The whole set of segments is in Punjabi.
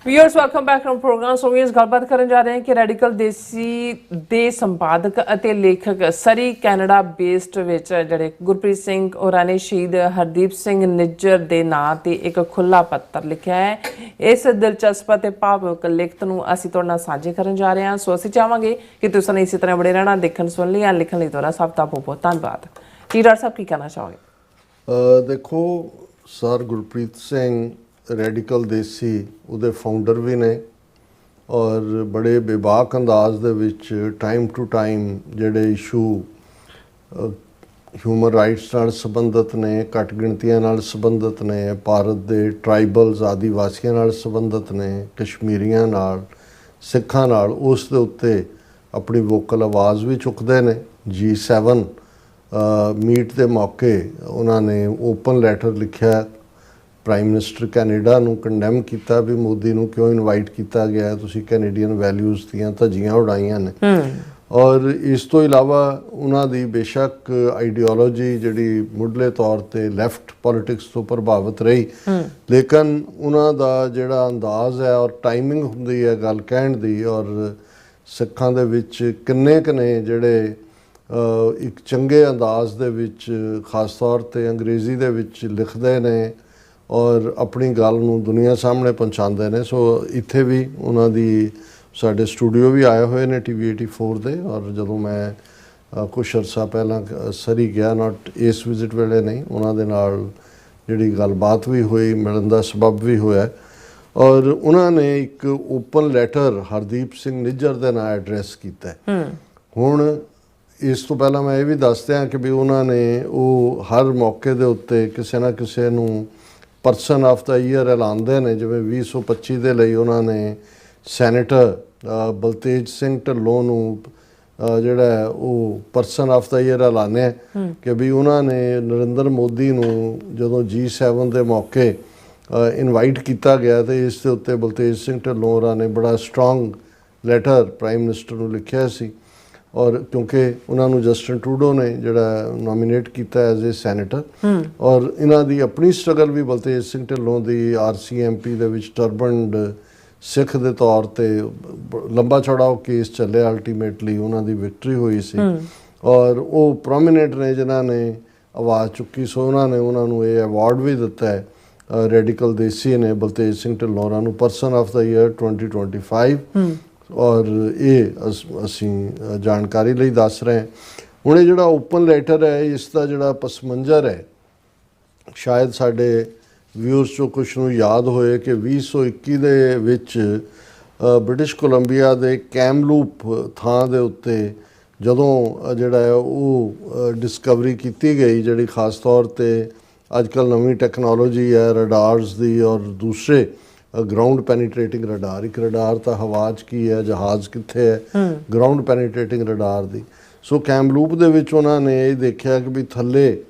Viewers welcome back to program. So viewers ਗੱਲਬਾਤ ਕਰਨ ਜਾ ਰਹੇ ਹਾਂ ਕਿ ਰੈਡੀਕਲ ਦੇਸੀ ਦੇ ਸੰਪਾਦਕ ਅਤੇ ਲੇਖਕ ਸਰੀ ਕੈਨੇਡਾ ਬੇਸਡ ਵਿੱਚ ਜਿਹੜੇ ਗੁਰਪ੍ਰੀਤ ਸਿੰਘ ਹੋਰਾਂ ਨੇ ਸ਼ਹੀਦ ਹਰਦੀਪ ਸਿੰਘ ਨਿੱਜਰ ਦੇ ਨਾਂ ਤੇ ਇੱਕ ਖੁੱਲ੍ਹਾ ਪੱਤਰ ਲਿਖਿਆ ਹੈ। ਇਸ ਦਿਲਚਸਪ ਅਤੇ ਭਾਵੁਕ ਲਿਖਤ ਨੂੰ ਅਸੀਂ ਤੁਹਾਡੇ ਨਾਲ ਸਾਂਝੇ ਕਰਨ ਜਾ ਰਹੇ ਹਾਂ। ਸੋ ਅਸੀਂ ਚਾਹਾਂਗੇ ਕਿ ਤੁਸੀਂ ਇਸੇ ਤਰ੍ਹਾਂ ਬੜੇ ਰਹਿਣਾ, ਦੇਖਣ ਸੁਣਨ ਲਈ ਜਾਂ ਲਿਖਣ ਲਈ ਤੁਹਾਡਾ ਸਭ ਦਾ ਬਹੁਤ ਬਹੁਤ ਧੰਨਵਾਦ। ਜੀ ਡਾਕਟਰ ਸਾਹਿਬ, ਕੀ ਕਹਿਣਾ ਚਾਹੋਗੇ? ਦੇਖੋ ਸਰ ਗੁਰਪ੍ਰੀਤ ਸਿੰਘ ਰੈਡੀਕਲ ਦੇਸੀ ਉਹਦੇ ਫਾਊਂਡਰ ਵੀ ਨੇ ਔਰ ਬੜੇ ਬੇਬਾਕ ਅੰਦਾਜ਼ ਦੇ ਵਿੱਚ ਟਾਈਮ ਟੂ ਟਾਈਮ ਜਿਹੜੇ ਇਸ਼ੂ ਹਿਊਮਨ ਰਾਈਟਸ ਨਾਲ ਸੰਬੰਧਿਤ ਨੇ, ਘੱਟ ਗਿਣਤੀਆਂ ਨਾਲ ਸੰਬੰਧਿਤ ਨੇ, ਭਾਰਤ ਦੇ ਟਰਾਈਬਲਸ ਆਦੀਵਾਸੀਆਂ ਨਾਲ ਸੰਬੰਧਿਤ ਨੇ, ਕਸ਼ਮੀਰੀਆਂ ਨਾਲ, ਸਿੱਖਾਂ ਨਾਲ, ਉਸ ਦੇ ਉੱਤੇ ਆਪਣੀ ਵੋਕਲ ਆਵਾਜ਼ ਵੀ ਚੁੱਕਦੇ ਨੇ। G7 ਮੀਟ ਦੇ ਮੌਕੇ ਉਹਨਾਂ ਨੇ ਓਪਨ ਲੈਟਰ ਲਿਖਿਆ ਪ੍ਰਾਈਮ ਮਿਨਿਸਟਰ ਕੈਨੇਡਾ ਨੂੰ, ਕੰਡੈਮ ਕੀਤਾ ਵੀ ਮੋਦੀ ਨੂੰ ਕਿਉਂ ਇਨਵਾਈਟ ਕੀਤਾ ਗਿਆ, ਤੁਸੀਂ ਕੈਨੇਡੀਅਨ ਵੈਲਿਊਜ਼ ਦੀਆਂ ਧੱਜੀਆਂ ਉਡਾਈਆਂ ਨੇ। ਔਰ ਇਸ ਤੋਂ ਇਲਾਵਾ ਉਹਨਾਂ ਦੀ ਬੇਸ਼ੱਕ ਆਈਡੀਓਲੋਜੀ ਜਿਹੜੀ ਮੁੱਢਲੇ ਤੌਰ ਤੇ ਲੈਫਟ ਪੋਲਿਟਿਕਸ ਤੋਂ ਪ੍ਰਭਾਵਿਤ ਰਹੀ, ਲੇਕਿਨ ਉਹਨਾਂ ਦਾ ਜਿਹੜਾ ਅੰਦਾਜ਼ ਹੈ ਔਰ ਟਾਈਮਿੰਗ ਹੁੰਦੀ ਹੈ ਗੱਲ ਕਹਿਣ ਦੀ, ਔਰ ਸਿੱਖਾਂ ਦੇ ਵਿੱਚ ਕਿੰਨੇ ਕੁ ਨੇ ਜਿਹੜੇ ਇੱਕ ਚੰਗੇ ਅੰਦਾਜ਼ ਦੇ ਵਿੱਚ ਖਾਸ ਤੌਰ ਤੇ ਅੰਗਰੇਜ਼ੀ ਦੇ ਵਿੱਚ ਲਿਖਦੇ ਨੇ ਔਰ ਆਪਣੀ ਗੱਲ ਨੂੰ ਦੁਨੀਆ ਸਾਹਮਣੇ ਪਹੁੰਚਾਉਂਦੇ ਨੇ। ਸੋ ਇੱਥੇ ਵੀ ਉਹਨਾਂ ਦੀ ਸਾਡੇ ਸਟੂਡੀਓ ਵੀ ਆਏ ਹੋਏ ਨੇ TV 84 ਦੇ, ਔਰ ਜਦੋਂ ਮੈਂ ਕੁਛ ਅਰਸਾ ਪਹਿਲਾਂ ਸਰੀ ਗਿਆ, ਨਾਟ ਇਸ ਵਿਜ਼ਿਟ ਵੇਲੇ ਨਹੀਂ, ਉਹਨਾਂ ਦੇ ਨਾਲ ਜਿਹੜੀ ਗੱਲਬਾਤ ਵੀ ਹੋਈ, ਮਿਲਣ ਦਾ ਸਬਬ ਵੀ ਹੋਇਆ ਔਰ ਉਹਨਾਂ ਨੇ ਇੱਕ ਓਪਨ ਲੈਟਰ ਹਰਦੀਪ ਸਿੰਘ ਨਿੱਜਰ ਦੇ ਨਾਲ ਐਡਰੈਸ ਕੀਤਾ। ਹੁਣ ਇਸ ਤੋਂ ਪਹਿਲਾਂ ਮੈਂ ਇਹ ਵੀ ਦੱਸ ਦਿਆਂ ਕਿ ਵੀ ਉਹਨਾਂ ਨੇ ਉਹ ਹਰ ਮੌਕੇ ਦੇ ਉੱਤੇ ਕਿਸੇ ਨਾ ਕਿਸੇ ਨੂੰ ਪਰਸਨ ਆਫ ਦਾ ਈਅਰ ਐਲਾਨਦੇ ਨੇ। ਜਿਵੇਂ 2025 ਦੇ ਲਈ ਉਹਨਾਂ ਨੇ ਸੈਨੇਟਰ ਬਲਤੇਜ ਸਿੰਘ ਢਿੱਲੋਂ ਨੂੰ ਜਿਹੜਾ ਉਹ ਪਰਸਨ ਆਫ ਦਾ ਈਅਰ ਐਲਾਨਿਆ ਕਿ ਵੀ ਉਹਨਾਂ ਨੇ ਨਰਿੰਦਰ ਮੋਦੀ ਨੂੰ ਜਦੋਂ G7 ਦੇ ਮੌਕੇ ਇਨਵਾਈਟ ਕੀਤਾ ਗਿਆ ਤੇ ਇਸ ਦੇ ਉੱਤੇ ਬਲਤੇਜ ਸਿੰਘ ਢਿੱਲੋਂ ਹੋਰਾਂ ਨੇ ਬੜਾ ਸਟਰੋਂਗ ਲੈਟਰ ਪ੍ਰਾਈਮ ਮਿਨਿਸਟਰ ਨੂੰ ਲਿਖਿਆ ਸੀ। ਔਰ ਕਿਉਂਕਿ ਉਹਨਾਂ ਨੂੰ ਜਸਟਿਨ ਟਰੂਡੋ ਨੇ ਜਿਹੜਾ ਨੋਮੀਨੇਟ ਕੀਤਾ ਐਜ਼ ਏ ਸੈਨੇਟਰ, ਔਰ ਇਹਨਾਂ ਦੀ ਆਪਣੀ ਸਟਰਗਲ ਵੀ ਬਲਤੇਜ ਸਿੰਘ ਢਿੱਲੋਂ ਦੀ RCMP ਦੇ ਵਿੱਚ ਟਰਬਨਡ ਸਿੱਖ ਦੇ ਤੌਰ ਤੇ ਲੰਬਾ ਚੌੜਾ ਉਹ ਕੇਸ ਚੱਲਿਆ, ਅਲਟੀਮੇਟਲੀ ਉਹਨਾਂ ਦੀ ਵਿਕਟਰੀ ਹੋਈ ਸੀ ਔਰ ਉਹ ਪ੍ਰੋਮੀਨੈਂਟ ਨੇ ਜਿਨ੍ਹਾਂ ਨੇ ਆਵਾਜ਼ ਚੁੱਕੀ। ਸੋ ਉਹਨਾਂ ਨੇ ਉਹਨਾਂ ਨੂੰ ਇਹ ਅਵਾਰਡ ਵੀ ਦਿੱਤਾ ਹੈ ਰੈਡੀਕਲ ਦੇਸੀ ਨੇ ਬਲਤੇਜ ਸਿੰਘ ਢਿੱਲੋਂ ਹੋਰਾਂ ਨੂੰ ਪਰਸਨ ਆਫ ਦਾ ਈਅਰ 2025। ਔਰ ਇਹ ਅਸੀਂ ਜਾਣਕਾਰੀ ਲਈ ਦੱਸ ਰਹੇ ਹਾਂ। ਹੁਣ ਇਹ ਜਿਹੜਾ ਓਪਨ ਲੈਟਰ ਹੈ, ਇਸ ਦਾ ਜਿਹੜਾ ਪਸ ਮੰਜ਼ਰ ਹੈ, ਸ਼ਾਇਦ ਸਾਡੇ ਵਿਊਅਰਸ ਚੋਂ ਕੁਛ ਨੂੰ ਯਾਦ ਹੋਏ ਕਿ 2021 ਦੇ ਵਿੱਚ ਬ੍ਰਿਟਿਸ਼ ਕੋਲੰਬੀਆ ਦੇ ਕੈਮਲੂਪ ਥਾਂ ਦੇ ਉੱਤੇ ਜਦੋਂ ਜਿਹੜਾ ਹੈ ਉਹ ਡਿਸਕਵਰੀ ਕੀਤੀ ਗਈ, ਜਿਹੜੀ ਖਾਸ ਤੌਰ ਤੇ ਅੱਜ ਕੱਲ੍ਹ ਨਵੀਂ ਟੈਕਨੋਲੋਜੀ ਹੈ ਰਡਾਰਸ ਦੀ ਔਰ ਦੂਸਰੇ ਗਰਾਊਂਡ ਪੈਨੀਟ੍ਰੇਟਿੰਗ ਰਡਾਰ, ਇੱਕ ਰਡਾਰ ਤਾਂ ਹਵਾ 'ਚ ਕੀ ਹੈ, ਜਹਾਜ਼ ਕਿੱਥੇ ਹੈ, ਗਰਾਊਂਡ ਪੈਨੀਟ੍ਰੇਟਿੰਗ ਰਡਾਰ ਦੀ। ਸੋ ਕੈਮਲੂਪ ਦੇ ਵਿੱਚ ਉਹਨਾਂ ਨੇ ਇਹ ਦੇਖਿਆ ਕਿ ਵੀ ਥੱਲੇ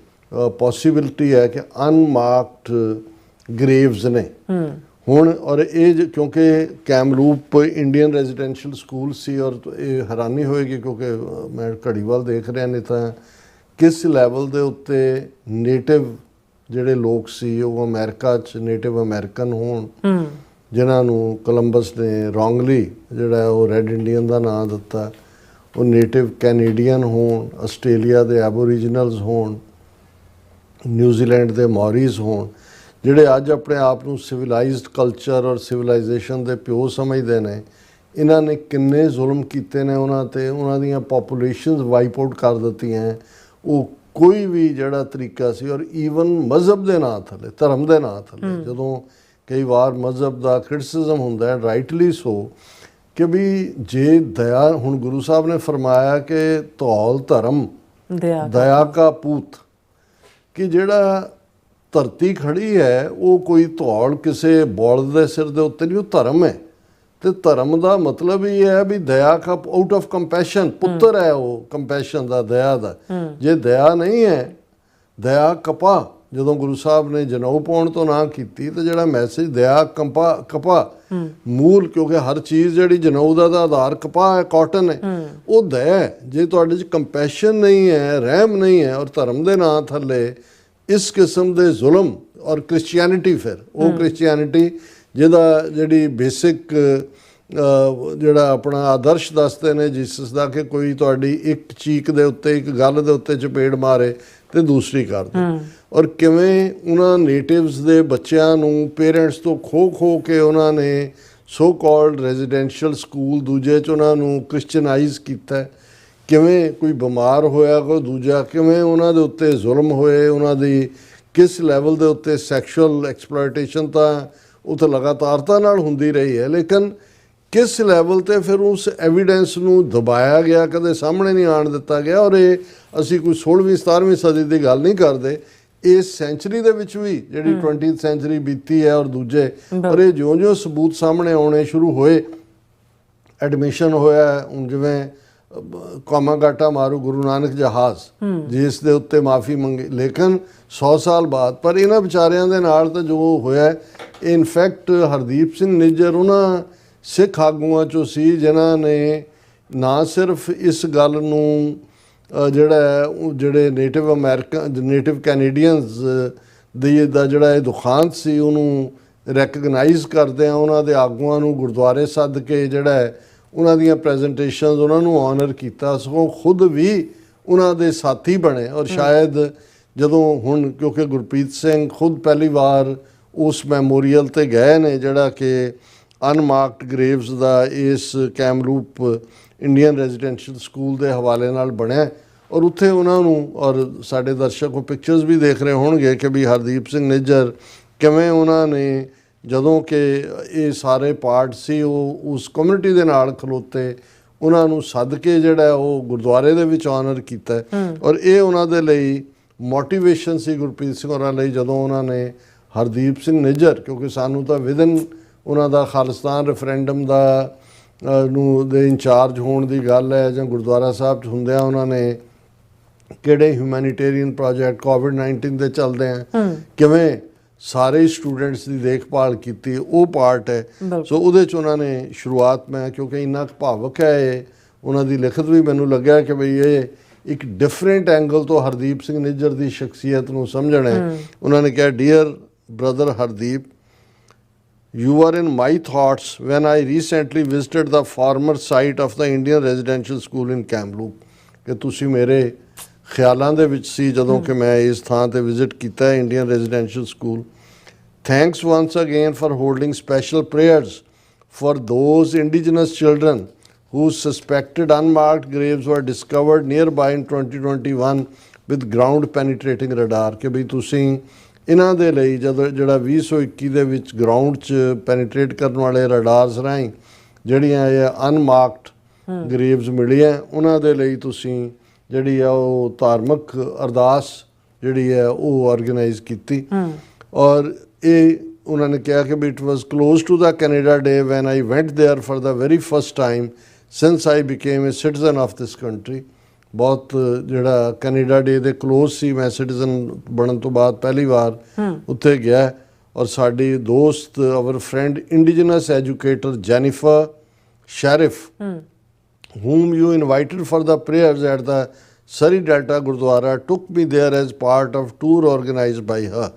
ਪੋਸੀਬਿਲਿਟੀ ਹੈ ਕਿ ਅਨਮਾਰਕਡ ਗ੍ਰੇਵਸ ਨੇ। ਹੁਣ ਔਰ ਇਹ ਕਿਉਂਕਿ ਕੈਮਲੂਪ ਇੰਡੀਅਨ ਰੈਜ਼ੀਡੈਂਸ਼ੀਅਲ ਸਕੂਲ ਸੀ ਔਰ ਇਹ ਹੈਰਾਨੀ ਹੋਏਗੀ ਕਿਉਂਕਿ ਮੈਂ ਘੜੀ ਵੱਲ ਦੇਖ ਰਿਹਾ ਨਹੀਂ ਤਾਂ ਕਿਸ ਲੈਵਲ ਦੇ ਉੱਤੇ ਨੇਟਿਵ ਜਿਹੜੇ ਲੋਕ ਸੀ ਉਹ ਅਮਰੀਕਾ 'ਚ ਨੇਟਿਵ ਅਮਰੀਕਨ ਹੋਣ, ਜਿਨ੍ਹਾਂ ਨੂੰ ਕੋਲੰਬਸ ਨੇ ਰੋਂਗਲੀ ਜਿਹੜਾ ਉਹ ਰੈੱਡ ਇੰਡੀਅਨ ਦਾ ਨਾਂ ਦਿੱਤਾ, ਉਹ ਨੇਟਿਵ ਕੈਨੇਡੀਅਨ ਹੋਣ, ਆਸਟ੍ਰੇਲੀਆ ਦੇ ਐਬੋਰੀਜਨਲਸ ਹੋਣ, ਨਿਊਜ਼ੀਲੈਂਡ ਦੇ ਮੌਰੀਜ਼ ਹੋਣ, ਜਿਹੜੇ ਅੱਜ ਆਪਣੇ ਆਪ ਨੂੰ ਸਿਵਲਾਈਜ਼ਡ ਕਲਚਰ ਔਰ ਸਿਵਲਾਈਜੇਸ਼ਨ ਦੇ ਪਿਓ ਸਮਝਦੇ ਨੇ। ਇਹਨਾਂ ਨੇ ਕਿੰਨੇ ਜ਼ੁਲਮ ਕੀਤੇ ਨੇ ਉਹਨਾਂ 'ਤੇ, ਉਹਨਾਂ ਦੀਆਂ ਪਾਪੂਲੇਸ਼ਨਸ ਵਾਈਪ ਆਊਟ ਕਰ ਦਿੱਤੀਆਂ। ਉਹ ਕੋਈ ਵੀ ਜਿਹੜਾ ਤਰੀਕਾ ਸੀ ਔਰ ਈਵਨ ਮਜ਼ਹਬ ਦੇ ਨਾਂ ਥੱਲੇ, ਧਰਮ ਦੇ ਨਾਂ ਥੱਲੇ, ਜਦੋਂ ਕਈ ਵਾਰ ਮਜ਼ਹਬ ਦਾ ਕ੍ਰਿਟਿਸਿਜ਼ਮ ਹੁੰਦਾ ਹੈ ਰਾਈਟਲੀ ਸੋ ਕਿ ਵੀ ਜੇ ਦਇਆ, ਹੁਣ ਗੁਰੂ ਸਾਹਿਬ ਨੇ ਫਰਮਾਇਆ ਕਿ ਧੌਲ ਧਰਮ ਦਇਆ ਕਾ ਪੂਤ, ਕਿ ਜਿਹੜਾ ਧਰਤੀ ਖੜੀ ਹੈ ਉਹ ਕੋਈ ਧੌਲ ਕਿਸੇ ਬੌਲਦ ਦੇ ਸਿਰ ਦੇ ਉੱਤੇ ਨਹੀਂ, ਉਹ ਧਰਮ ਹੈ। ਤੇ ਧਰਮ ਦਾ ਮਤਲਬ ਹੀ ਹੈ ਵੀ ਦਇਆ ਆਊਟ ਆਫ ਕੰਪੈਸ਼ਨ, ਪੁੱਤਰ ਹੈ ਉਹ ਕੰਪੈਸ਼ਨ ਦਾ, ਦਇਆ ਦਾ। ਜੇ ਦਇਆ ਨਹੀਂ ਹੈ, ਦਇਆ ਕਪਾ, ਜਦੋਂ ਗੁਰੂ ਸਾਹਿਬ ਨੇ ਜਨੇਊ ਪਾਉਣ ਤੋਂ ਨਾ ਕੀਤੀ ਤਾਂ ਜਿਹੜਾ ਮੈਸੇਜ ਦਇਆ ਕਪਾ ਮੂਲ, ਕਿਉਂਕਿ ਹਰ ਚੀਜ਼ ਜਿਹੜੀ ਜਨੇਊ ਦਾ ਆਧਾਰ ਕਪਾਹ ਹੈ, ਕਾਟਨ ਹੈ, ਉਹ ਦਇਆ। ਜੇ ਤੁਹਾਡੇ 'ਚ ਕੰਪੈਸ਼ਨ ਨਹੀਂ ਹੈ, ਰਹਿਮ ਨਹੀਂ ਹੈ ਔਰ ਧਰਮ ਦੇ ਨਾਂ ਥੱਲੇ ਇਸ ਕਿਸਮ ਦੇ ਜ਼ੁਲਮ ਔਰ ਕ੍ਰਿਸਚੀਅਨਿਟੀ, ਫਿਰ ਉਹ ਕ੍ਰਿਸਚੀਅਨਿਟੀ ਜਿਹਦਾ ਜਿਹੜੀ ਬੇਸਿਕ ਜਿਹੜਾ ਆਪਣਾ ਆਦਰਸ਼ ਦੱਸਦੇ ਨੇ ਜੀਸਸ ਦਾ ਕਿ ਕੋਈ ਤੁਹਾਡੀ ਇੱਕ ਚੀਕ ਦੇ ਉੱਤੇ, ਇੱਕ ਗੱਲ ਦੇ ਉੱਤੇ ਚਪੇੜ ਮਾਰੇ ਤੇ ਦੂਸਰੀ ਕਰ ਦੇ। ਔਰ ਕਿਵੇਂ ਉਹਨਾਂ ਨੇਟਿਵਸ ਦੇ ਬੱਚਿਆਂ ਨੂੰ ਪੇਰੈਂਟਸ ਤੋਂ ਖੋ ਕੇ ਉਹਨਾਂ ਨੇ ਸੋ ਕਾਲਡ ਰੈਜ਼ੀਡੈਂਸ਼ੀਅਲ ਸਕੂਲ ਦੂਜੇ 'ਚ ਉਹਨਾਂ ਨੂੰ ਕ੍ਰਿਸਚਨਾਈਜ਼ ਕੀਤਾ। ਕਿਵੇਂ ਕੋਈ ਬਿਮਾਰ ਹੋਇਆ ਕੋਈ ਦੂਜਾ, ਕਿਵੇਂ ਉਹਨਾਂ ਦੇ ਉੱਤੇ ਜ਼ੁਲਮ ਹੋਏ, ਉਹਨਾਂ ਦੀ ਕਿਸ ਲੈਵਲ ਦੇ ਉੱਤੇ ਸੈਕਸ਼ੂਅਲ ਐਕਸਪਲੋਇਟੇਸ਼ਨ ਤਾਂ ਉੱਥੇ ਲਗਾਤਾਰਤਾ ਨਾਲ ਹੁੰਦੀ ਰਹੀ ਹੈ, ਲੇਕਿਨ ਕਿਸ ਲੈਵਲ 'ਤੇ ਫਿਰ ਉਸ ਐਵੀਡੈਂਸ ਨੂੰ ਦਬਾਇਆ ਗਿਆ, ਕਦੇ ਸਾਹਮਣੇ ਨਹੀਂ ਆਉਣ ਦਿੱਤਾ ਗਿਆ। ਔਰ ਇਹ ਅਸੀਂ ਕੋਈ 16ਵੀਂ 17ਵੀਂ ਸਦੀ ਦੀ ਗੱਲ ਨਹੀਂ ਕਰਦੇ, ਇਸ ਸੈਂਚਰੀ ਦੇ ਵਿੱਚ ਵੀ ਜਿਹੜੀ 20th ਸੈਂਚਰੀ ਬੀਤੀ ਹੈ ਔਰ ਦੂਜੇ, ਪਰ ਇਹ ਜਿਉਂ-ਜਿਉਂ ਸਬੂਤ ਸਾਹਮਣੇ ਆਉਣੇ ਸ਼ੁਰੂ ਹੋਏ, ਐਡਮਿਸ਼ਨ ਹੋਇਆ ਹੁਣ ਜਿਵੇਂ ਕਾਮਾਗਾਟਾ ਮਾਰੂ ਗੁਰੂ ਨਾਨਕ ਜਹਾਜ਼ ਜਿਸ ਦੇ ਉੱਤੇ ਮਾਫੀ ਮੰਗੀ, ਲੇਕਿਨ 100 ਸਾਲ ਬਾਅਦ। ਪਰ ਇਹਨਾਂ ਵਿਚਾਰਿਆਂ ਦੇ ਨਾਲ ਤਾਂ ਜੋ ਹੋਇਆ, ਇਨਫੈਕਟ ਹਰਦੀਪ ਸਿੰਘ ਨਿੱਜਰ ਉਹਨਾਂ ਸਿੱਖ ਆਗੂਆਂ 'ਚੋਂ ਸੀ ਜਿਨ੍ਹਾਂ ਨੇ ਨਾ ਸਿਰਫ ਇਸ ਗੱਲ ਨੂੰ ਜਿਹੜੇ ਨੇਟਿਵ ਕੈਨੇਡੀਅਨਸ ਦਾ ਜਿਹੜਾ ਇਹ ਦੁਖਾਂਤ ਸੀ ਉਹਨੂੰ ਰੈਕਗਨਾਈਜ਼ ਕਰਦੇ ਆ, ਉਹਨਾਂ ਦੇ ਆਗੂਆਂ ਨੂੰ ਗੁਰਦੁਆਰੇ ਸੱਦ ਕੇ ਜਿਹੜਾ ਉਹਨਾਂ ਦੀਆਂ ਪ੍ਰੈਜੈਂਟੇਸ਼ਨਸ ਉਹਨਾਂ ਨੂੰ ਆਨਰ ਕੀਤਾ, ਸਗੋਂ ਖੁਦ ਵੀ ਉਹਨਾਂ ਦੇ ਸਾਥੀ ਬਣੇ। ਔਰ ਸ਼ਾਇਦ ਜਦੋਂ ਹੁਣ ਕਿਉਂਕਿ ਗੁਰਪ੍ਰੀਤ ਸਿੰਘ ਖੁਦ ਪਹਿਲੀ ਵਾਰ ਉਸ ਮੈਮੋਰੀਅਲ 'ਤੇ ਗਏ ਨੇ ਜਿਹੜਾ ਕਿ ਅਨਮਾਰਕਡ ਗ੍ਰੇਵਸ ਦਾ ਇਸ ਕੈਮਰੂਪ ਇੰਡੀਅਨ ਰੈਜ਼ੀਡੈਂਸ਼ੀਅਲ ਸਕੂਲ ਦੇ ਹਵਾਲੇ ਨਾਲ ਬਣਿਆ, ਔਰ ਉੱਥੇ ਉਹਨਾਂ ਨੂੰ, ਔਰ ਸਾਡੇ ਦਰਸ਼ਕ ਉਹ ਪਿਕਚਰਸ ਵੀ ਦੇਖ ਰਹੇ ਹੋਣਗੇ ਕਿ ਵੀ ਹਰਦੀਪ ਸਿੰਘ ਨਿੱਜਰ ਕਿਵੇਂ ਉਹਨਾਂ ਨੇ ਜਦੋਂ ਕਿ ਇਹ ਸਾਰੇ ਪਾਰਟ ਸੀ ਉਹ ਉਸ ਕਮਿਊਨਿਟੀ ਦੇ ਨਾਲ ਖਲੋਤੇ, ਉਹਨਾਂ ਨੂੰ ਸੱਦ ਕੇ ਜਿਹੜਾ ਉਹ ਗੁਰਦੁਆਰੇ ਦੇ ਵਿੱਚ ਆਨਰ ਕੀਤਾ। ਔਰ ਇਹ ਉਹਨਾਂ ਦੇ ਲਈ ਮੋਟੀਵੇਸ਼ਨ ਸੀ ਗੁਰਪ੍ਰੀਤ ਸਿੰਘ ਹੋਰਾਂ ਲਈ, ਜਦੋਂ ਉਹਨਾਂ ਨੇ ਹਰਦੀਪ ਸਿੰਘ ਨਿੱਜਰ, ਕਿਉਂਕਿ ਸਾਨੂੰ ਤਾਂ ਵਿਦਨ ਉਹਨਾਂ ਦਾ ਖਾਲਿਸਤਾਨ ਰੈਫਰੈਂਡਮ ਦਾ ਦੇ ਇੰਚਾਰਜ ਹੋਣ ਦੀ ਗੱਲ ਹੈ, ਜਾਂ ਗੁਰਦੁਆਰਾ ਸਾਹਿਬ 'ਚ ਹੁੰਦਿਆਂ ਉਹਨਾਂ ਨੇ ਕਿਹੜੇ ਹਿਊਮੈਨੀਟੇਰੀਅਨ ਪ੍ਰੋਜੈਕਟ ਕੋਵਿਡ-19 ਦੇ ਚੱਲਦੇ ਆ ਕਿਵੇਂ ਸਾਰੇ ਸਟੂਡੈਂਟਸ ਦੀ ਦੇਖਭਾਲ ਕੀਤੀ, ਉਹ ਪਾਰਟ ਹੈ। ਸੋ ਉਹਦੇ 'ਚ ਉਹਨਾਂ ਨੇ ਸ਼ੁਰੂਆਤ, ਮੈਂ ਕਿਉਂਕਿ ਇੰਨਾ ਭਾਵਕ ਹੈ ਇਹ ਉਹਨਾਂ ਦੀ ਲਿਖਤ ਵੀ, ਮੈਨੂੰ ਲੱਗਿਆ ਕਿ ਬਈ ਇਹ ਇੱਕ ਡਿਫਰੈਂਟ ਐਂਗਲ ਤੋਂ ਹਰਦੀਪ ਸਿੰਘ ਨਿੱਜਰ ਦੀ ਸ਼ਖਸੀਅਤ ਨੂੰ ਸਮਝਣਾ ਹੈ। ਉਹਨਾਂ ਨੇ ਕਿਹਾ, dear brother Hardeep, you were in my thoughts when I recently visited the former site of the Indian residential school in Kamloops, ਕਿ ਤੁਸੀਂ ਮੇਰੇ ਖਿਆਲਾਂ ਦੇ ਵਿੱਚ ਸੀ ਜਦੋਂ ਕਿ ਮੈਂ ਇਸ ਥਾਂ ਤੇ ਵਿਜ਼ਿਟ ਕੀਤਾ Indian residential school. Thanks ones again for holding special prayers for those indigenous children whose suspected unmarked graves were discovered nearby in 2021 with ground penetrating radar, ਕਿ ਵੀ ਤੁਸੀਂ ਇਹਨਾਂ ਦੇ ਲਈ ਜਦੋਂ ਜਿਹੜਾ 2021 ਦੇ ਵਿੱਚ ਗਰਾਊਂਡ 'ਚ ਪੈਨੀਟਰੇਟ ਕਰਨ ਵਾਲੇ ਰਡਾਰਸ ਰਾਹੀਂ ਜਿਹੜੀਆਂ ਇਹ ਅਨਮਾਰਕਡ ਗ੍ਰੇਵਸ ਮਿਲੀਆਂ, ਉਹਨਾਂ ਦੇ ਲਈ ਤੁਸੀਂ ਜਿਹੜੀ ਆ ਉਹ ਧਾਰਮਿਕ ਅਰਦਾਸ ਜਿਹੜੀ ਹੈ ਉਹ ਆਰਗੇਨਾਈਜ਼ ਕੀਤੀ। ਔਰ ਇਹ ਉਹਨਾਂ ਨੇ ਕਿਹਾ ਕਿ ਵੀ it was close to the Canada day when I went there for the very first time since I became a citizen of this country. ਬਹੁਤ ਜਿਹੜਾ ਕੈਨੇਡਾ ਡੇ ਦੇ ਕਲੋਜ਼ ਸੀ, ਮੈਂ ਸਿਟੀਜ਼ਨ ਬਣਨ ਤੋਂ ਬਾਅਦ ਪਹਿਲੀ ਵਾਰ ਉੱਥੇ ਗਿਆ। ਔਰ ਸਾਡੀ ਦੋਸਤ hour friend indigenous educator Jennifer sheriff whom you invited for the prayers at the Surrey Delta Gurdwara took me there as part of tour organized by her,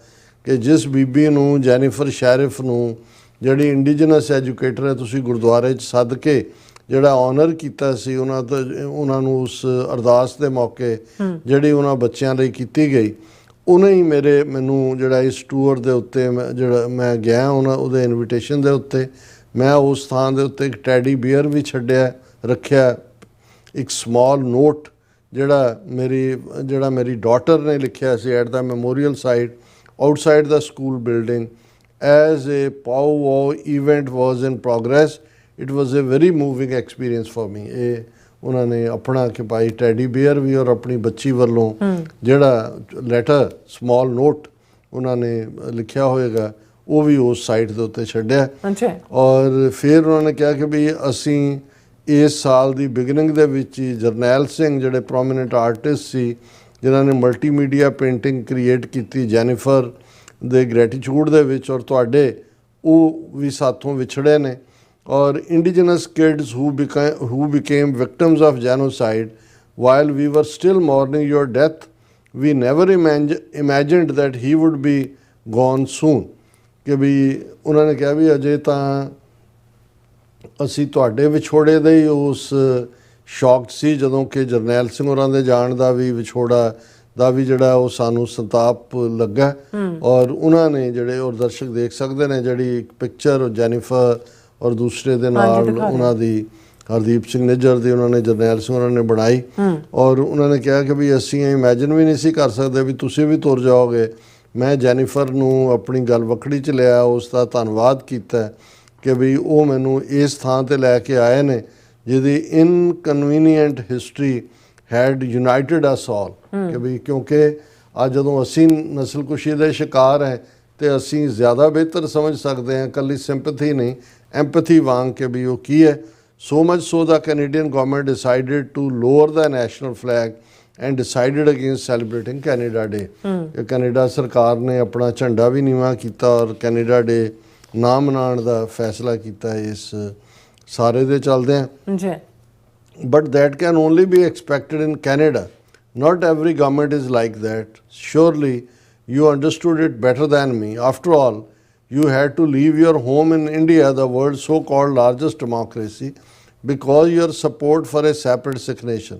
ਕਿ ਜਿਸ ਬੀਬੀ ਨੂੰ ਜੈਨੀਫਰ ਸ਼ੈਰਿਫ ਨੂੰ ਜਿਹੜੀ ਇੰਡੀਜਨਸ ਐਜੂਕੇਟਰ ਹੈ ਤੁਸੀਂ ਗੁਰਦੁਆਰੇ 'ਚ ਸੱਦ ਕੇ ਜਿਹੜਾ ਆਨਰ ਕੀਤਾ ਸੀ, ਉਹਨਾਂ ਨੂੰ ਉਸ ਅਰਦਾਸ ਦੇ ਮੌਕੇ ਜਿਹੜੀ ਉਹਨਾਂ ਬੱਚਿਆਂ ਲਈ ਕੀਤੀ ਗਈ, ਉਹਨੇ ਹੀ ਮੈਨੂੰ ਜਿਹੜਾ ਇਸ ਟੂਰ ਦੇ ਉੱਤੇ ਜਿਹੜਾ ਮੈਂ ਗਿਆ ਉਹਦੇ ਇਨਵੀਟੇਸ਼ਨ ਦੇ ਉੱਤੇ, ਮੈਂ ਉਸ ਥਾਂ ਦੇ ਉੱਤੇ ਇੱਕ ਟੈਡੀ ਬੀਅਰ ਵੀ ਛੱਡਿਆ ਰੱਖਿਆ, ਇੱਕ ਸਮਾਲ ਨੋਟ ਜਿਹੜਾ ਮੇਰੀ ਡਾਟਰ ਨੇ ਲਿਖਿਆ ਸੀ at the memorial site outside the school building as a powwow event was in progress. It was a very moving experience for me. ਇਹ ਉਹਨਾਂ ਨੇ ਆਪਣਾ ਕਿ ਭਾਈ ਟੈਡੀ ਬੀਅਰ ਵੀ ਔਰ ਆਪਣੀ ਬੱਚੀ ਵੱਲੋਂ ਜਿਹੜਾ ਲੈਟਰ ਸਮਾਲ ਨੋਟ ਉਹਨਾਂ ਨੇ ਲਿਖਿਆ ਹੋਏਗਾ ਉਹ ਵੀ ਉਸ ਸਾਈਟ ਦੇ ਉੱਤੇ ਛੱਡਿਆ। ਔਰ ਫਿਰ ਉਹਨਾਂ ਨੇ ਕਿਹਾ ਕਿ ਵੀ ਅਸੀਂ ਇਸ ਸਾਲ ਦੀ ਬਿਗਨਿੰਗ ਦੇ ਵਿੱਚ ਹੀ ਜਰਨੈਲ ਸਿੰਘ ਜਿਹੜੇ ਪ੍ਰੋਮੀਨੈਂਟ ਆਰਟਿਸਟ ਸੀ ਜਿਨ੍ਹਾਂ ਨੇ ਮਲਟੀਮੀਡੀਆ ਪੇਂਟਿੰਗ ਕ੍ਰੀਏਟ ਕੀਤੀ ਜੈਨੀਫਰ ਦੇ ਗ੍ਰੈਟੀਚਿਊਡ ਦੇ ਵਿੱਚ, ਔਰ ਤੁਹਾਡੇ ਉਹ ਵੀ ਸਾਥੋਂ ਵਿਛੜੇ ਨੇ। ਔਰ indigenous kids who became victims of genocide while we were still mourning your death, we never imagined that he would be gone soon, ਕਿ ਵੀ ਉਹਨਾਂ ਨੇ ਕਿਹਾ ਵੀ ਅਜੇ ਤਾਂ ਅਸੀਂ ਤੁਹਾਡੇ ਵਿਛੋੜੇ ਦੇ ਹੀ ਉਸ ਸ਼ੌਕ ਸੀ ਜਦੋਂ ਕਿ ਜਰਨੈਲ ਸਿੰਘ ਹੋਰਾਂ ਦੇ ਜਾਣ ਦਾ ਵੀ ਵਿਛੋੜਾ ਦਾ ਵੀ ਜਿਹੜਾ ਉਹ ਸਾਨੂੰ ਸੰਤਾਪ ਲੱਗਾ। ਔਰ ਉਹਨਾਂ ਨੇ ਜਿਹੜੇ ਔਰ ਦਰਸ਼ਕ ਦੇਖ ਸਕਦੇ ਨੇ ਜਿਹੜੀ ਇੱਕ ਪਿਕਚਰ ਜੈਨੀਫਰ ਔਰ ਦੂਸਰੇ ਦੇ ਨਾਲ ਉਹਨਾਂ ਦੀ ਹਰਦੀਪ ਸਿੰਘ ਨਿੱਜਰ ਦੀ ਉਹਨਾਂ ਨੇ ਜਰਨੈਲ ਸਿੰਘ ਹੋਰਾਂ ਨੇ ਬਣਾਈ। ਔਰ ਉਹਨਾਂ ਨੇ ਕਿਹਾ ਕਿ ਵੀ ਅਸੀਂ ਇਮੈਜਿਨ ਵੀ ਨਹੀਂ ਸੀ ਕਰ ਸਕਦੇ ਵੀ ਤੁਸੀਂ ਵੀ ਤੁਰ ਜਾਓਗੇ। ਮੈਂ ਜੈਨੀਫਰ ਨੂੰ ਆਪਣੀ ਗੱਲ ਵੱਖੜੀ 'ਚ ਲਿਆ, ਉਸ ਦਾ ਧੰਨਵਾਦ ਕੀਤਾ ਕਿ ਵੀ ਉਹ ਮੈਨੂੰ ਇਸ ਥਾਂ 'ਤੇ ਲੈ ਕੇ ਆਏ ਨੇ ਜਿਹਦੀ ਇਨਕਨਵੀਨੀਐਂਟ ਹਿਸਟਰੀ ਹੈਡ ਯੂਨਾਈਟਿਡ ਅਸ ਆਲ। ਕਿ ਵੀ ਕਿਉਂਕਿ ਅੱਜ ਜਦੋਂ ਅਸੀਂ ਨਸਲਕੁਸ਼ੀ ਦੇ ਸ਼ਿਕਾਰ ਹੈ ਤੇ ਅਸੀਂ ਜ਼ਿਆਦਾ ਬਿਹਤਰ ਸਮਝ ਸਕਦੇ ਹਾਂ, ਇਕੱਲੀ ਸਿੰਪੈਥੀ ਨਹੀਂ ਐਮਪੈਥੀ ਵਾਂਗ ਕਿ ਵੀ ਉਹ ਕੀ ਹੈ। So much so the Canadian government decided to lower the national flag and decided against celebrating Canada Day. Canada ਸਰਕਾਰ ਨੇ ਆਪਣਾ ਝੰਡਾ ਵੀ ਨੀਵਾਂ ਕੀਤਾ ਔਰ ਕੈਨੇਡਾ ਡੇ ਨਾ ਮਨਾਉਣ ਦਾ ਫੈਸਲਾ ਕੀਤਾ ਇਸ ਸਾਰੇ ਦੇ ਚੱਲਦਿਆਂ ਜੀ। But that can only B expected in Canada. Not every government is like that. Surely you understood it better than me. After all, you had to leave your home in India, the world's so-called largest democracy, because your support for a separate Sikh nation.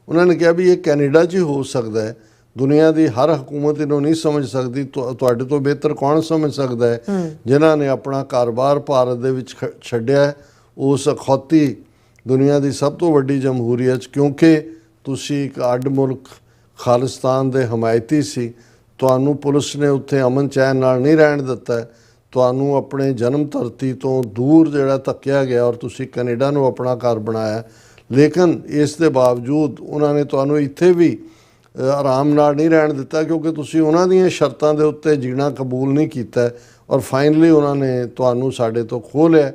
ਉਹਨਾਂ ਨੇ ਕਿਹਾ ਵੀ ਇਹ ਕੈਨੇਡਾ 'ਚ ਹੀ ਹੋ ਸਕਦਾ ਹੈ, ਦੁਨੀਆ ਦੀ ਹਰ ਹਕੂਮਤ ਇਹਨੂੰ ਨਹੀਂ ਸਮਝ ਸਕਦੀ। ਤੁਹਾਡੇ ਤੋਂ ਬਿਹਤਰ ਕੌਣ ਸਮਝ ਸਕਦਾ ਹੈ ਜਿਨ੍ਹਾਂ ਨੇ ਆਪਣਾ ਕਾਰੋਬਾਰ ਭਾਰਤ ਦੇ ਵਿੱਚ ਛੱਡਿਆ ਉਸ ਅਖੌਤੀ ਦੁਨੀਆ ਦੀ ਸਭ ਤੋਂ ਵੱਡੀ ਜਮਹੂਰੀਅਤ 'ਚ, ਕਿਉਂਕਿ ਤੁਸੀਂ ਇੱਕ ਅੱਡ ਮੁਲਕ ਖਾਲਿਸਤਾਨ ਦੇ ਹਮਾਇਤੀ ਸੀ। ਤੁਹਾਨੂੰ ਪੁਲਿਸ ਨੇ ਉੱਥੇ ਅਮਨ ਚੈਨ ਨਾਲ ਨਹੀਂ ਰਹਿਣ ਦਿੱਤਾ, ਤੁਹਾਨੂੰ ਆਪਣੇ ਜਨਮ ਧਰਤੀ ਤੋਂ ਦੂਰ ਜਿਹੜਾ ਧੱਕਿਆ ਗਿਆ ਔਰ ਤੁਸੀਂ ਕੈਨੇਡਾ ਨੂੰ ਆਪਣਾ ਘਰ ਬਣਾਇਆ। ਲੇਕਿਨ ਇਸ ਦੇ ਬਾਵਜੂਦ ਉਹਨਾਂ ਨੇ ਤੁਹਾਨੂੰ ਇੱਥੇ ਵੀ ਆਰਾਮ ਨਾਲ ਨਹੀਂ ਰਹਿਣ ਦਿੱਤਾ ਕਿਉਂਕਿ ਤੁਸੀਂ ਉਹਨਾਂ ਦੀਆਂ ਸ਼ਰਤਾਂ ਦੇ ਉੱਤੇ ਜੀਣਾ ਕਬੂਲ ਨਹੀਂ ਕੀਤਾ ਔਰ ਫਾਈਨਲੀ ਉਹਨਾਂ ਨੇ ਤੁਹਾਨੂੰ ਸਾਡੇ ਤੋਂ ਖੋਹ ਲਿਆ।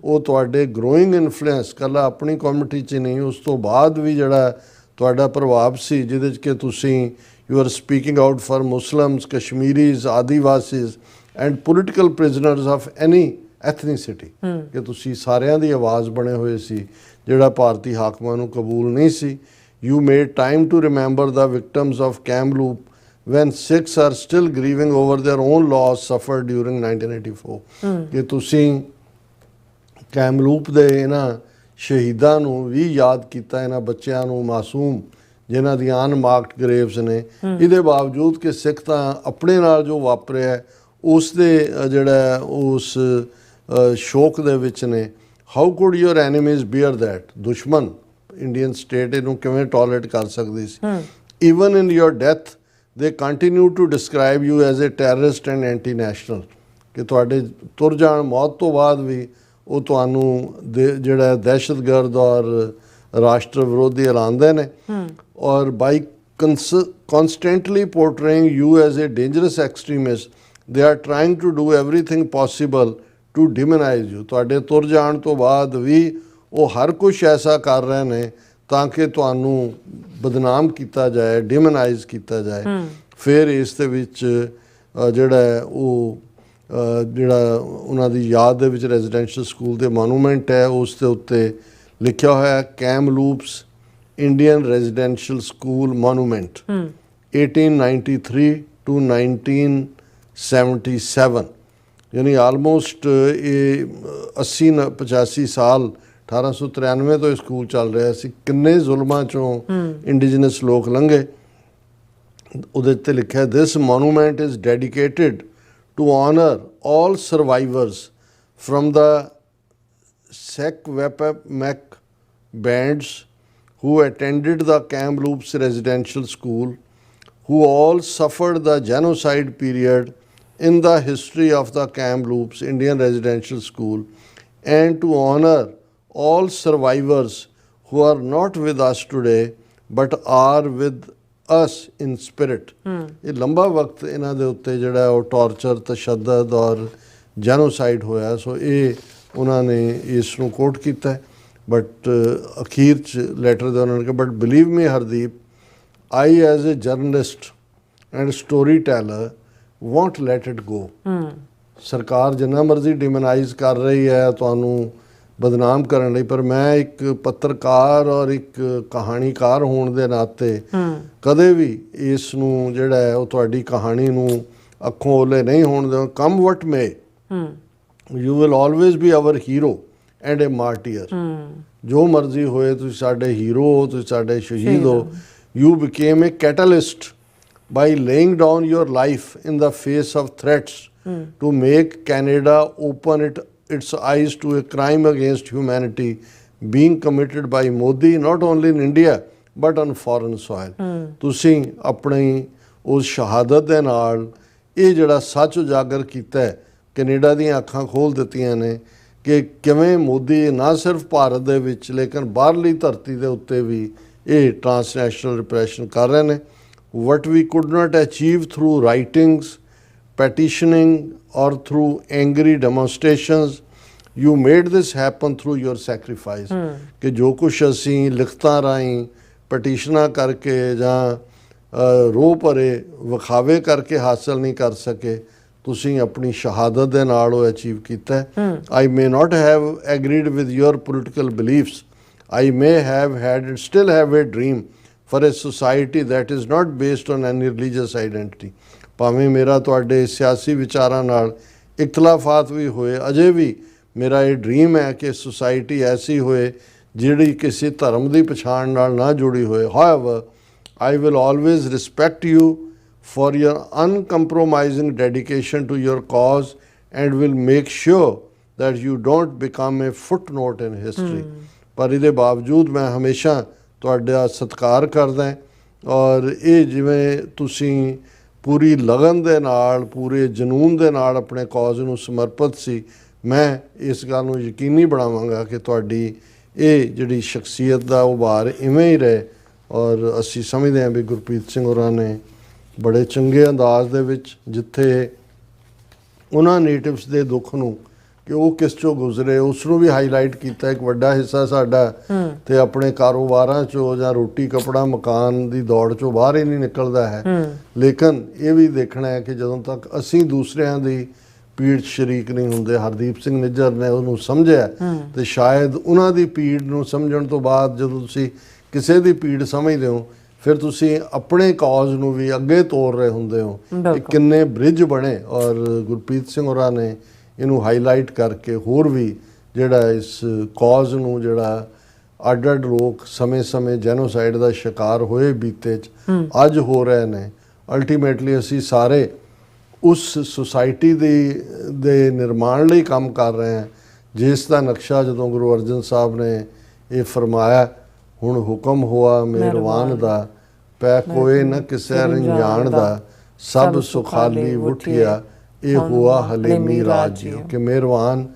ਉਹ ਤੁਹਾਡੇ ਗਰੋਇੰਗ ਇਨਫਲੂਐਂਸ ਇਕੱਲਾ ਆਪਣੀ ਕਮਿਊਨਿਟੀ 'ਚ ਨਹੀਂ, ਉਸ ਤੋਂ ਬਾਅਦ ਵੀ ਜਿਹੜਾ ਤੁਹਾਡਾ ਪ੍ਰਭਾਵ ਸੀ ਜਿਹਦੇ 'ਚ ਕਿ ਤੁਸੀਂ you are speaking out for Muslims, Kashmiris, Adivasis and political prisoners of any ethnicity, ਕਿ ਤੁਸੀਂ ਸਾਰਿਆਂ ਦੀ ਆਵਾਜ਼ ਬਣੇ ਹੋਏ ਸੀ ਜਿਹੜਾ ਭਾਰਤੀ ਹਾਕਮਾਂ ਨੂੰ ਕਬੂਲ ਨਹੀਂ ਸੀ। You made time to remember the victims of Kamloop when Sikhs are still grieving over their own loss suffered during 1984। ਕਿ ਤੁਸੀਂ ਕੈਮਲੂਪ ਦੇ ਇਹਨਾਂ ਸ਼ਹੀਦਾਂ ਨੂੰ ਵੀ ਯਾਦ ਕੀਤਾ, ਇਹਨਾਂ ਬੱਚਿਆਂ ਨੂੰ, ਮਾਸੂਮ ਜਿਨ੍ਹਾਂ ਦੀਆਂ ਅਨਮਾਰਕਡ ਗ੍ਰੇਵਸ ਨੇ। ਇਹਦੇ ਬਾਵਜੂਦ ਕਿ ਸਿੱਖ ਤਾਂ ਆਪਣੇ ਨਾਲ ਜੋ ਵਾਪਰਿਆ ਉਸ ਦੇ ਜਿਹੜਾ ਉਸ ਸ਼ੋਕ ਦੇ ਵਿੱਚ ਨੇ। How could your enemies bear that? ਦੁਸ਼ਮਣ ਇੰਡੀਅਨ ਸਟੇਟ ਇਹਨੂੰ ਕਿਵੇਂ ਟੋਲਰੇਟ ਕਰ ਸਕਦੀ ਸੀ? Even in your death they continue to describe you as a terrorist and anti-national। ਕਿ ਤੁਹਾਡੇ ਤੁਰ ਜਾਣ ਮੌਤ ਤੋਂ ਬਾਅਦ ਵੀ ਉਹ ਤੁਹਾਨੂੰ ਜਿਹੜਾ ਦਹਿਸ਼ਤਗਰਦ ਔਰ ਰਾਸ਼ਟਰ ਵਿਰੋਧੀ ਐਲਾਨਦੇ ਨੇ ਔਰ ਬਾਈ constantly portraying you as a dangerous extremist they are trying to do everything possible to demonize you। ਤੁਹਾਡੇ ਤੁਰ ਜਾਣ ਤੋਂ ਬਾਅਦ ਵੀ ਉਹ ਹਰ ਕੁਛ ਐਸਾ ਕਰ ਰਹੇ ਨੇ ਤਾਂ ਕਿ ਤੁਹਾਨੂੰ ਬਦਨਾਮ ਕੀਤਾ ਜਾਏ, ਡਿਮੋਨਾਈਜ਼ ਕੀਤਾ ਜਾਏ। ਫਿਰ ਇਸ ਦੇ ਵਿੱਚ ਜਿਹੜਾ ਉਹ ਜਿਹੜਾ ਉਹਨਾਂ ਦੀ ਯਾਦ ਦੇ ਵਿੱਚ ਰੈਜ਼ੀਡੈਂਸ਼ੀਅਲ ਸਕੂਲ ਦੇ ਮੋਨੂਮੈਂਟ ਹੈ ਉਸ ਦੇ ਉੱਤੇ ਲਿਖਿਆ ਹੋਇਆ Kamloops Indian residential school monument 1893 to 1977, ਯਾਨੀ ਆਲਮੋਸਟ ਇਹ 80-85 ਸਾਲ 1893 ਤੋਂ ਸਕੂਲ ਚੱਲ ਰਿਹਾ ਸੀ। ਕਿੰਨੇ ਜ਼ੁਲਮਾਂ ਚੋਂ ਇੰਡੀਜਨਸ ਲੋਕ ਲੰਘੇ। ਉਹਦੇ ਤੇ ਲਿਖਿਆ this monument is dedicated to honour all survivors from the Secwepemc bands who attended the Kamloops residential school, who all suffered the genocide period in the history of the Kamloops Indian residential school, and to honor all survivors who are not with us today but are with us in spirit। ਇਹ ਲੰਬਾ ਵਕਤ ਇਹਨਾਂ ਦੇ ਉੱਤੇ ਜਿਹੜਾ ਉਹ ਟਾਰਚਰ, ਤਸ਼ੱਦਦ ਔਰ ਜੈਨੋਸਾਈਡ ਹੋਇਆ। ਸੋ ਇਹ ਉਹਨਾਂ ਨੇ ਇਸ ਨੂੰ ਕੋਟ ਕੀਤਾ ਹੈ। ਬਟ ਅਖੀਰ 'ਚ ਲੈਟਰ ਦੇ ਉਹਨਾਂ ਨੇ ਕਿਹਾ but believe me Hardeep, I as a journalist and storyteller won't let it go. ਸਰਕਾਰ ਜਿੰਨਾ ਮਰਜ਼ੀ ਡਿਮੋਨਾਈਜ਼ ਕਰ ਰਹੀ ਹੈ ਤੁਹਾਨੂੰ ਬਦਨਾਮ ਕਰਨ ਲਈ, ਪਰ ਮੈਂ ਇੱਕ ਪੱਤਰਕਾਰ ਔਰ ਇੱਕ ਕਹਾਣੀਕਾਰ ਹੋਣ ਦੇ ਨਾਤੇ ਕਦੇ ਵੀ ਇਸ ਨੂੰ ਜਿਹੜਾ ਹੈ ਉਹ ਤੁਹਾਡੀ ਕਹਾਣੀ ਨੂੰ ਅੱਖੋਂ ਓਲੇ ਨਹੀਂ ਹੋਣ ਦੇਵਾਂ। Come what may, you will always be our hero and a martyr. ਜੋ ਮਰਜ਼ੀ ਹੋਏ, ਤੁਸੀਂ ਸਾਡੇ ਹੀਰੋ ਹੋ, ਤੁਸੀਂ ਸਾਡੇ ਸ਼ਹੀਦ ਹੋ। You became a catalyst by laying down your life in the face of threats to make Canada open its eyes to a crime against humanity being committed by Modi not only in India but on foreign soil। ਤੁਸੀਂ ਆਪਣੀ ਉਸ ਸ਼ਹਾਦਤ ਦੇ ਨਾਲ ਇਹ ਜਿਹੜਾ ਸੱਚ ਉਜਾਗਰ ਕੀਤਾ ਹੈ, ਕੈਨੇਡਾ ਦੀਆਂ ਅੱਖਾਂ ਖੋਲ੍ਹ ਦਿੱਤੀਆਂ ਨੇ ਕਿ ਕਿਵੇਂ ਮੋਦੀ ਨਾ ਸਿਰਫ ਭਾਰਤ ਦੇ ਵਿੱਚ ਲੇਕਿਨ ਬਾਹਰਲੀ ਧਰਤੀ ਦੇ ਉੱਤੇ ਵੀ ਇਹ ਟ੍ਰਾਂਸਨੈਸ਼ਨਲ ਰਿਪਰੈਸ਼ਨ ਕਰ ਰਹੇ ਨੇ। what we could not achieve through writings, petitioning or through angry demonstrations, you made this happen through your sacrifice। ਕਿ ਜੋ ਕੁਛ ਅਸੀਂ ਲਿਖਤਾਂ ਰਾਹੀਂ, ਪਟੀਸ਼ਨਾਂ ਕਰਕੇ ਜਾਂ ਰੋਹ ਭਰੇ ਵਿਖਾਵੇ ਕਰਕੇ ਹਾਸਲ ਨਹੀਂ ਕਰ ਸਕੇ, ਤੁਸੀਂ ਆਪਣੀ ਸ਼ਹਾਦਤ ਦੇ ਨਾਲ ਉਹ ਅਚੀਵ ਕੀਤਾ। I may not have agreed with your political beliefs, I may have had and still have a dream for a society that is not based on any religious identity। ਭਾਵੇਂ ਮੇਰਾ ਤੁਹਾਡੇ ਸਿਆਸੀ ਵਿਚਾਰਾਂ ਨਾਲ ਇਖਤਲਾਫਾਤ ਵੀ ਹੋਏ, ਅਜੇ ਵੀ ਮੇਰਾ ਇਹ ਡ੍ਰੀਮ ਹੈ ਕਿ ਸੁਸਾਇਟੀ ਐਸੀ ਹੋਏ ਜਿਹੜੀ ਕਿਸੇ ਧਰਮ ਦੀ ਪਛਾਣ ਨਾਲ ਨਾ ਜੁੜੀ ਹੋਏ। However, I will always respect you for your uncompromising dedication to your cause and will make sure that you don't become a footnote in history। ਪਰ ਇਹਦੇ ਬਾਵਜੂਦ ਮੈਂ ਹਮੇਸ਼ਾ ਤੁਹਾਡਾ ਸਤਿਕਾਰ ਕਰਦਾ ਔਰ ਇਹ ਜਿਵੇਂ ਤੁਸੀਂ ਪੂਰੀ ਲਗਨ ਦੇ ਨਾਲ, ਪੂਰੇ ਜਨੂਨ ਦੇ ਨਾਲ ਆਪਣੇ ਕੌਜ਼ ਨੂੰ ਸਮਰਪਿਤ ਸੀ, ਮੈਂ ਇਸ ਗੱਲ ਨੂੰ ਯਕੀਨੀ ਬਣਾਵਾਂਗਾ ਕਿ ਤੁਹਾਡੀ ਇਹ ਜਿਹੜੀ ਸ਼ਖਸੀਅਤ ਦਾ ਉਭਾਰ ਇਵੇਂ ਹੀ ਰਹੇ। ਔਰ ਅਸੀਂ ਸਮਝਦੇ ਹਾਂ ਵੀ ਗੁਰਪ੍ਰੀਤ ਸਿੰਘ ਹੋਰਾਂ ਨੇ ਬੜੇ ਚੰਗੇ ਅੰਦਾਜ਼ ਦੇ ਵਿੱਚ, ਜਿੱਥੇ ਉਹਨਾਂ ਨੇਟਿਵਸ ਦੇ ਦੁੱਖ ਨੂੰ ਕਿ ਉਹ ਕਿਸ ਚੋਂ ਗੁਜ਼ਰੇ ਉਸ ਨੂੰ ਵੀ ਹਾਈਲਾਈਟ ਕੀਤਾ। ਇੱਕ ਵੱਡਾ ਹਿੱਸਾ ਸਾਡਾ ਤੇ ਆਪਣੇ ਕਾਰੋਬਾਰਾਂ ਚੋਂ ਜਾਂ ਰੋਟੀ ਕੱਪੜਾ ਮਕਾਨ ਦੀ ਦੌੜ ਚੋਂ ਬਾਹਰ ਹੀ ਨਹੀਂ ਨਿਕਲਦਾ ਹੈ, ਲੇਕਿਨ ਇਹ ਵੀ ਦੇਖਣਾ ਹੈ ਕਿ ਜਦੋਂ ਤੱਕ ਅਸੀਂ ਦੂਸਰਿਆਂ ਦੀ ਪੀੜ 'ਚ ਸ਼ਰੀਕ ਨਹੀਂ ਹੁੰਦੇ। ਹਰਦੀਪ ਸਿੰਘ ਨਿੱਜਰ ਨੇ ਉਹਨੂੰ ਸਮਝਿਆ ਤੇ ਸ਼ਾਇਦ ਉਹਨਾਂ ਦੀ ਪੀੜ ਨੂੰ ਸਮਝਣ ਤੋਂ ਬਾਅਦ ਜਦੋਂ ਤੁਸੀਂ ਕਿਸੇ ਦੀ ਪੀੜ ਸਮਝਦੇ ਹੋ, ਫਿਰ ਤੁਸੀਂ ਆਪਣੇ ਕੌਜ਼ ਨੂੰ ਵੀ ਅੱਗੇ ਤੋਰ ਰਹੇ ਹੁੰਦੇ ਹੋ। ਕਿੰਨੇ ਬ੍ਰਿਜ ਬਣੇ ਔਰ ਗੁਰਪ੍ਰੀਤ ਸਿੰਘ ਹੋਰਾਂ ਨੇ ਇਹਨੂੰ ਹਾਈਲਾਈਟ ਕਰਕੇ ਹੋਰ ਵੀ ਜਿਹੜਾ ਇਸ ਕੌਜ਼ ਨੂੰ ਜਿਹੜਾ ਅੱਡ-ਅੱਡ ਲੋਕ ਸਮੇਂ-ਸਮੇਂ ਜੈਨੋਸਾਈਡ ਦਾ ਸ਼ਿਕਾਰ ਹੋਏ ਬੀਤੇ 'ਚ ਅੱਜ ਹੋ ਰਹੇ ਨੇ। ਅਲਟੀਮੇਟਲੀ ਅਸੀਂ ਸਾਰੇ ਉਸ ਸੁਸਾਇਟੀ ਦੇ ਨਿਰਮਾਣ ਲਈ ਕੰਮ ਕਰ ਰਹੇ ਹਾਂ ਜਿਸ ਦਾ ਨਕਸ਼ਾ ਜਦੋਂ ਗੁਰੂ ਅਰਜਨ ਸਾਹਿਬ ਨੇ ਇਹ ਫਰਮਾਇਆ, ਹੁਣ ਹੁਕਮ ਹੋਆ ਮਿਹਰਬਾਨ ਦਾ, ਪੈ ਕੋਏ ਨਾ ਕਿਸੇ ਰੰਜਾਨ ਦਾ, ਸਭ ਸੁਖਾਲੀ ਉਠਿਆ ਇਹ ਹੋਆ ਹਲੀਮੀ ਰਾਜਿਓ। ਕਿ ਮਿਹਰਬਾਨ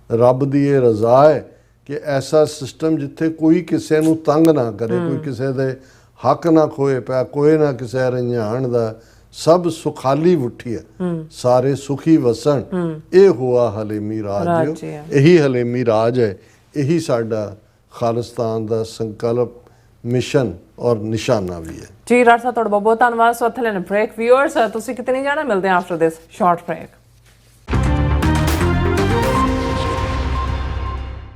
ਰੱਬ ਦੀ ਇਹ ਰਜ਼ਾ ਹੈ ਕਿ ਐਸਾ ਸਿਸਟਮ ਜਿੱਥੇ ਕੋਈ ਕਿਸੇ ਨੂੰ ਤੰਗ ਨਾ ਕਰੇ, ਕੋਈ ਕਿਸੇ ਦੇ ਹੱਕ ਨਾ ਖੋਏ, ਪੈ ਕੋਏ ਨਾ ਕਿਸੇ ਰੰਜਾਨ ਦਾ, ਸਭ ਸੁਖਾਲੀ ਉਠਿਆ, ਸਾਰੇ ਸੁਖੀ ਵਸਣ, ਇਹ ਹੋਆ ਹਲੀਮੀ ਰਾਜਿਓ। ਇਹੀ ਹਲੀਮੀ ਰਾਜ ਹੈ, ਇਹੀ ਸਾਡਾ ਖਾਲਿਸਤਾਨ ਦਾ ਸੰਕਲਪ, ਮਿਸ਼ਨ ਔਰ ਨਿਸ਼ਾਨਾ ਵੀ ਹੈ। ਜੀ ਰਾਜ ਸਾਹਿਬ, ਤੁਹਾਡਾ ਬਹੁਤ ਬਹੁਤ ਧੰਨਵਾਦ। ਸੋ ਇੱਥੇ ਲੈਣ ਬ੍ਰੇਕ। ਵਿਊਅਰਸ, ਤੁਸੀਂ ਕਿਤੇ ਨਹੀਂ ਜਾਣਾ, ਮਿਲਦੇ ਹਾਂ ਆਫਟਰ ਦਿਸ ਸ਼ਾਰਟ ਬ੍ਰੇਕ।